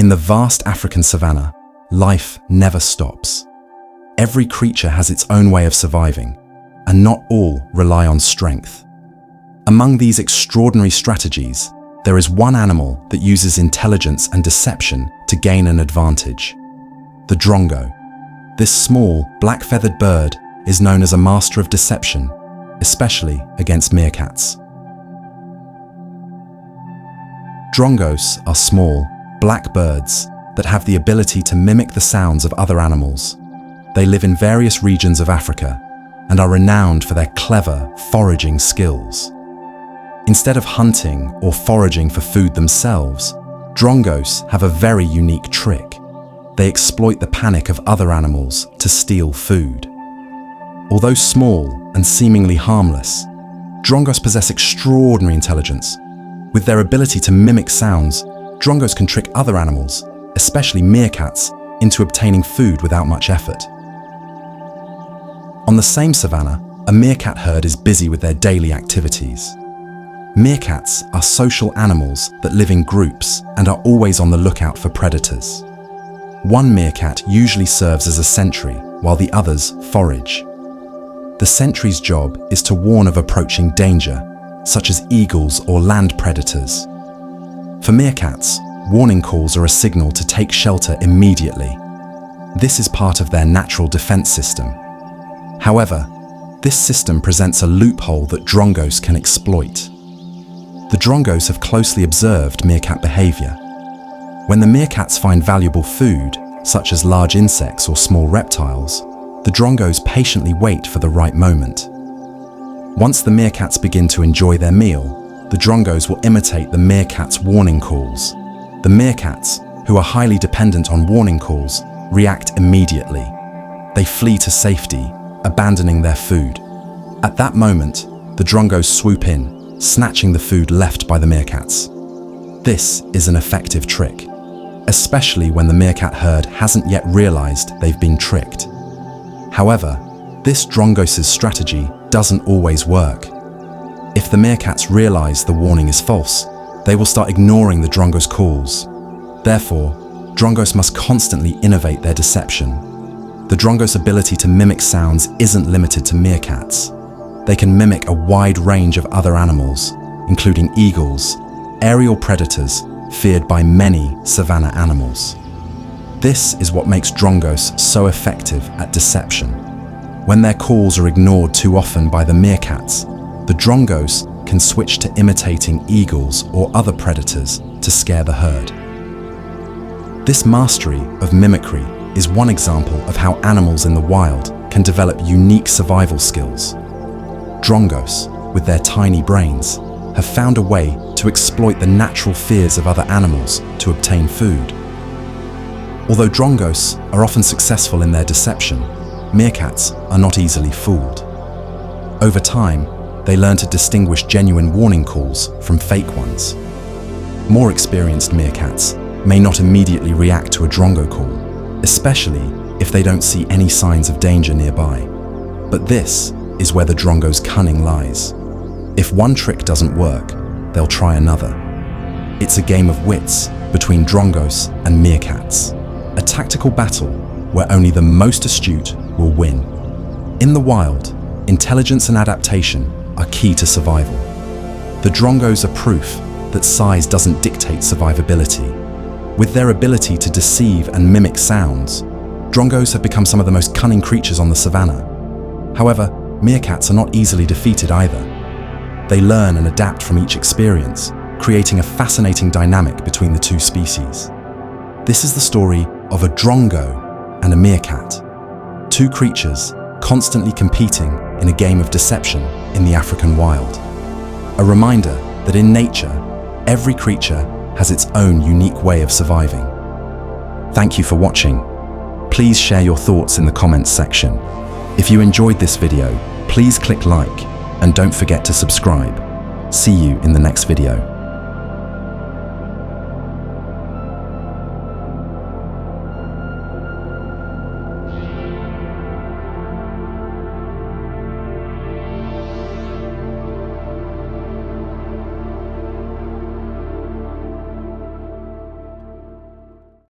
In the vast African savanna, life never stops. Every creature has its own way of surviving, and not all rely on strength. Among these extraordinary strategies, there is one animal that uses intelligence and deception to gain an advantage: the Drongo. This small, black-feathered bird is known as a master of deception, especially against meerkats. Drongos are small, black birds that have the ability to mimic the sounds of other animals. They live in various regions of Africa and are renowned for their clever, foraging skills. Instead of hunting or foraging for food themselves, Drongos have a very unique trick. They exploit the panic of other animals to steal food. Although small and seemingly harmless, Drongos possess extraordinary intelligence. With their ability to mimic sounds, Drongos can trick other animals, especially meerkats, into obtaining food without much effort. On the same savanna, a meerkat herd is busy with their daily activities. Meerkats are social animals that live in groups and are always on the lookout for predators. One meerkat usually serves as a sentry, while the others forage. The sentry's job is to warn of approaching danger, such as eagles or land predators. For meerkats, warning calls are a signal to take shelter immediately. This is part of their natural defense system. However, this system presents a loophole that Drongos can exploit. The Drongos have closely observed meerkat behavior. When the meerkats find valuable food, such as large insects or small reptiles, the Drongos patiently wait for the right moment. Once the meerkats begin to enjoy their meal, the Drongos will imitate the meerkats' warning calls. The meerkats, who are highly dependent on warning calls, react immediately. They flee to safety, abandoning their food. At that moment, the Drongos swoop in, snatching the food left by the meerkats. This is an effective trick, especially when the meerkat herd hasn't yet realized they've been tricked. However, this Drongos' strategy doesn't always work. If the meerkats realize the warning is false, they will start ignoring the Drongos' calls. Therefore, Drongos must constantly innovate their deception. The Drongos' ability to mimic sounds isn't limited to meerkats. They can mimic a wide range of other animals, including eagles, aerial predators feared by many savanna animals. This is what makes Drongos so effective at deception. When their calls are ignored too often by the meerkats, the Drongos can switch to imitating eagles or other predators to scare the herd. This mastery of mimicry is one example of how animals in the wild can develop unique survival skills. Drongos, with their tiny brains, have found a way to exploit the natural fears of other animals to obtain food. Although Drongos are often successful in their deception, meerkats are not easily fooled. Over time, they learn to distinguish genuine warning calls from fake ones. More experienced meerkats may not immediately react to a Drongo call, especially if they don't see any signs of danger nearby. But this is where the Drongo's cunning lies. If one trick doesn't work, they'll try another. It's a game of wits between Drongos and meerkats, a tactical battle where only the most astute will win. In the wild, intelligence and adaptation are key to survival. The Drongos are proof that size doesn't dictate survivability. With their ability to deceive and mimic sounds, Drongos have become some of the most cunning creatures on the savanna. However, meerkats are not easily defeated either. They learn and adapt from each experience, creating a fascinating dynamic between the two species. This is the story of a Drongo and a meerkat, two creatures constantly competing in a game of deception in the African wild. A reminder that in nature, every creature has its own unique way of surviving. Thank you for watching. Please share your thoughts in the comments section. If you enjoyed this video, please click like and don't forget to subscribe. See you in the next video.